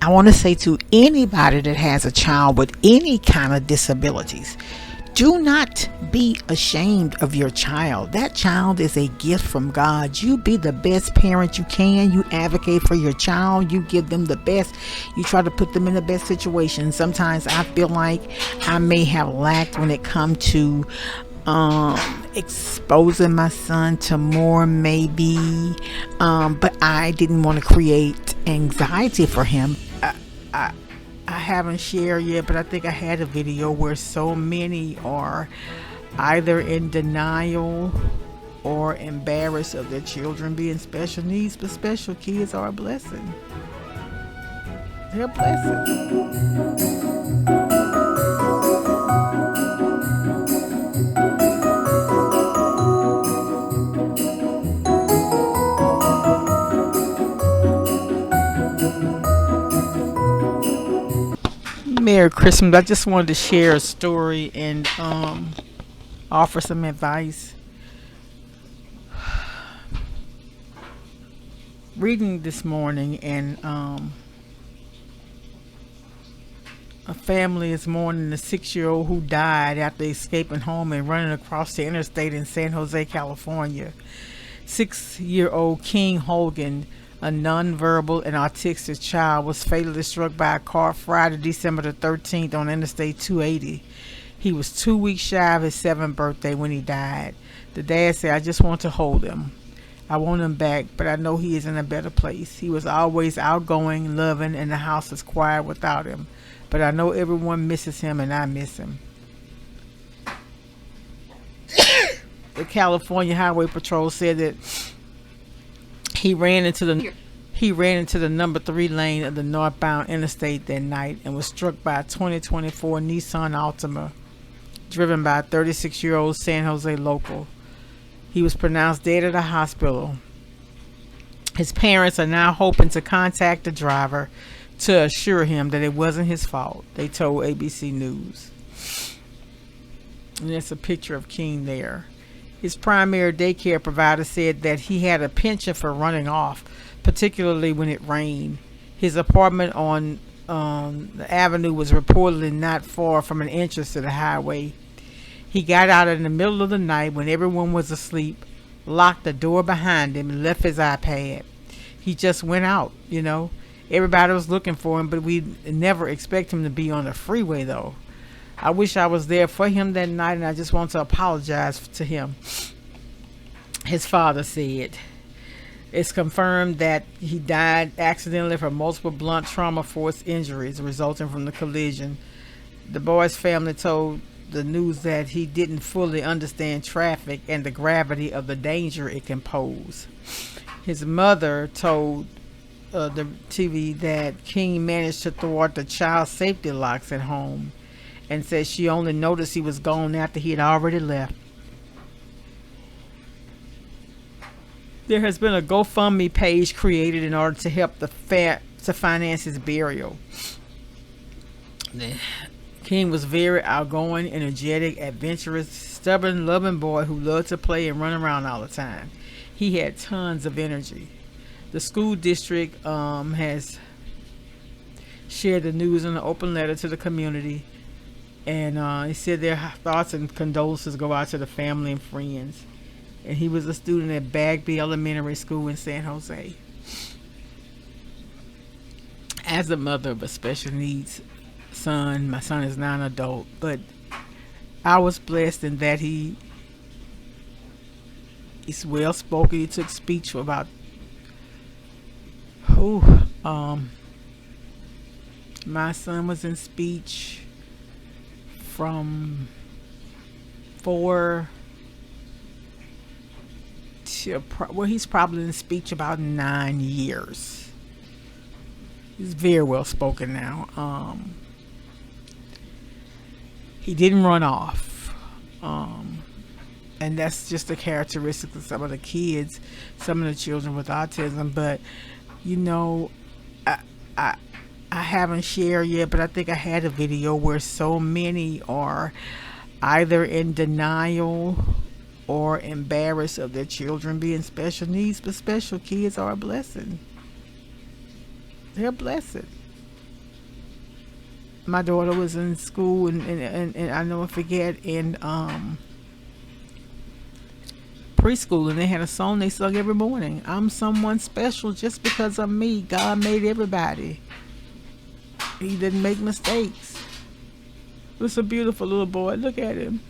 I want to say to anybody that has a child with any kind of disabilities, do not be ashamed of your child. That child is a gift from God. You be the best parent you can. You advocate for your child. You give them the best. You try to put them in the best situation. Sometimes I feel like I may have lacked when it comes to exposing my son to more, maybe, but I didn't want to create anxiety for him. I, I haven't shared yet, but I think I had a video where so many are either in denial or embarrassed of their children being special needs, but special kids are a blessing. They're a blessing. Merry Christmas. I just wanted to share a story and offer some advice. Reading this morning, and a family is mourning the 6-year-old who died after escaping home and running across the interstate in San Jose, California. 6-year-old King Hogan, a nonverbal and autistic child, was fatally struck by a car Friday, December the 13th on Interstate 280. He was 2 weeks shy of his 7th birthday when he died. The dad said, "I just want to hold him. I want him back, but I know he is in a better place. He was always outgoing, loving, and the house is quiet without him. But I know everyone misses him, and I miss him." The California Highway Patrol said that he ran into the number 3 lane of the northbound interstate that night and was struck by a 2024 Nissan Altima driven by a 36-year-old San Jose local. He was pronounced dead at a hospital. His parents are now hoping to contact the driver to assure him that it wasn't his fault, they told ABC News. And there's a picture of King there. His primary daycare provider said that he had a penchant for running off, particularly when it rained. His apartment on the avenue was reportedly not far from an entrance to the highway. He got out in the middle of the night when everyone was asleep, locked the door behind him, and left his iPad. He just went out, Everybody was looking for him, but we never expect him to be on the freeway, though. I wish I was there for him that night, and I just want to apologize to him, his father said. It's confirmed that he died accidentally from multiple blunt trauma force injuries resulting from the collision. The boy's family told the news that he didn't fully understand traffic and the gravity of the danger it can pose. His mother told the TV that King managed to thwart the child's safety locks at home and said she only noticed he was gone after he had already left. There has been a GoFundMe page created in order to help to finance his burial. King was very outgoing, energetic, adventurous, stubborn, loving boy who loved to play and run around all the time. He had tons of energy. The school district has shared the news in an open letter to the community, and he said their thoughts and condolences go out to the family and friends. And he was a student at Bagby Elementary School in San Jose. As a mother of a special needs son, my son is now an adult, but I was blessed in that he's well spoken. He took speech for about my son was in speech from 4 to he's probably in speech about 9 years. He's very well spoken now. He didn't run off, and that's just a characteristic of some of the kids, some of the children with autism. But I haven't shared yet, but I think I had a video where so many are either in denial or embarrassed of their children being special needs, but special kids are a blessing. They're a blessing. my daughter was in school, and I never forget, in preschool, and they had a song they sung every morning. I'm someone special just because of me. God made everybody. He didn't make mistakes. It was a beautiful little boy. Look at him.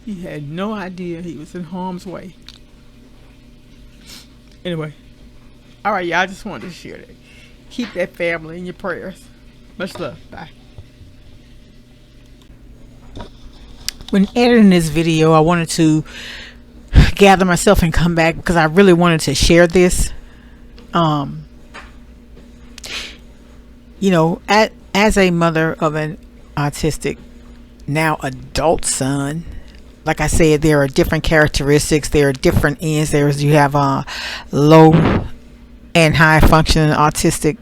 He had no idea he was in harm's way. Anyway, all right, y'all. I just wanted to share that. Keep that family in your prayers. Much love. Bye. When editing this video, I wanted to gather myself and come back because I really wanted to share this. You know, as a mother of an autistic, now adult son, like I said, there are different characteristics. There are different ends. You have low and high functioning autistic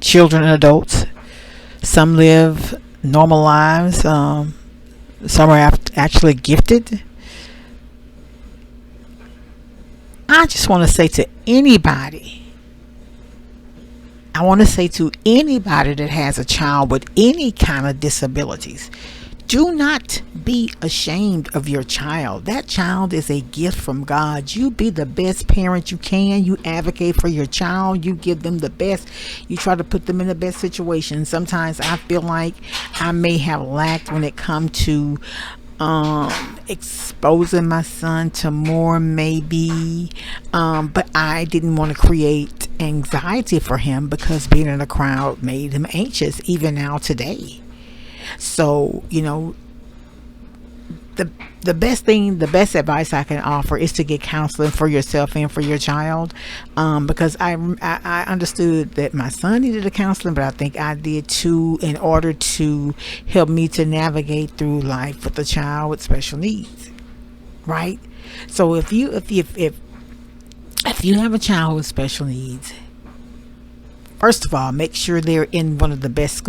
children and adults. Some live normal lives. Some are actually gifted. I just want to say to anybody, that has a child with any kind of disabilities, do not be ashamed of your child. That child is a gift from God. You be the best parent you can. You advocate for your child. You give them the best. You try to put them in the best situation. Sometimes I feel like I may have lacked when it comes to exposing my son to more, maybe, but I didn't want to create anxiety for him because being in a crowd made him anxious, even now today. So, you know, the best advice I can offer is to get counseling for yourself and for your child, because I understood that my son needed a counseling, but I think I did too, in order to help me to navigate through life with a child with special needs, right? So if you have a child with special needs, first of all, make sure they're in one of the best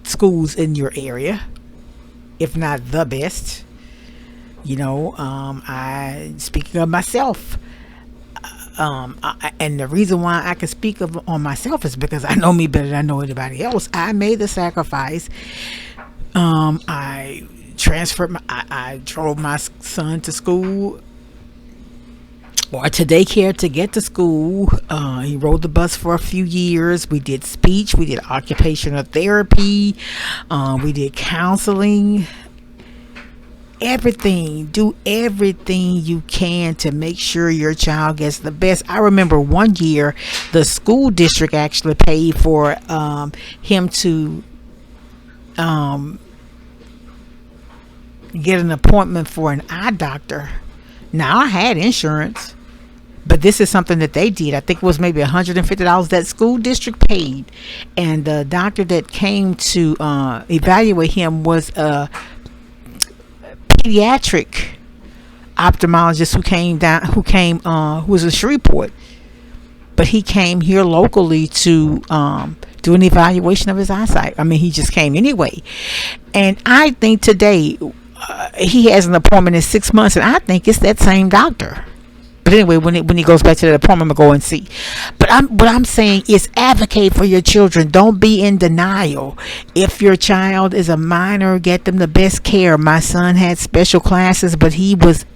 schools in your area, if not the best. You know, speaking of myself, and the reason why I can speak on myself is because I know me better than I know anybody else. I made the sacrifice. I drove my son to school or to daycare to get to school. He rode the bus for a few years. We did speech. We did occupational therapy. We did counseling. Do everything you can to make sure your child gets the best. I remember one year the school district actually paid for him to get an appointment for an eye doctor. Now, I had insurance, but this is something that they did. I think it was maybe $150 that school district paid, and the doctor that came to evaluate him was a pediatric ophthalmologist who was in Shreveport, but he came here locally to do an evaluation of his eyesight. I mean, he just came anyway, and I think today he has an appointment in 6 months, and I think it's that same doctor. But anyway, when he goes back to the appointment, I'm gonna go and see. But what I'm saying is advocate for your children. Don't be in denial. If your child is a minor, get them the best care. My son had special classes, but he was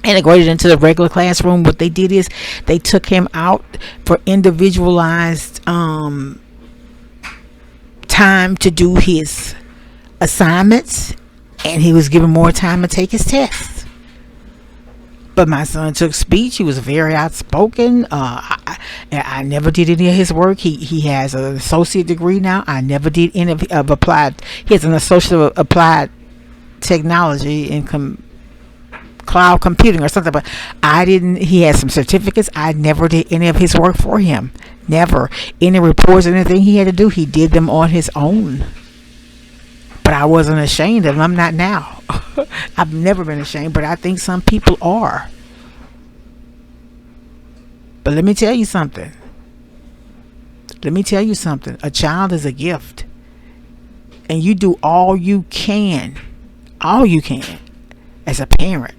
integrated into the regular classroom. What they did is they took him out for individualized time to do his assignments, and he was given more time to take his tests. But my son took speech. He was very outspoken. I never did any of his work. He has an associate degree now. I never did any of applied. He has an associate of applied technology in cloud computing or something. But I didn't. He has some certificates. I never did any of his work for him. Never. Any reports or anything he had to do, he did them on his own. But I wasn't ashamed of him. I'm not now. I've never been ashamed, but I think some people are. But let me tell you something. A child is a gift. And you do all you can as a parent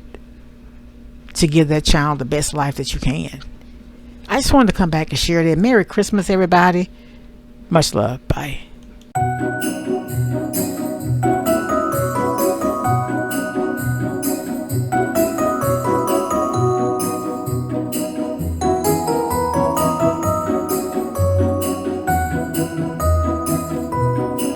to give that child the best life that you can. I just wanted to come back and share that. Merry Christmas, everybody. Much love. Bye.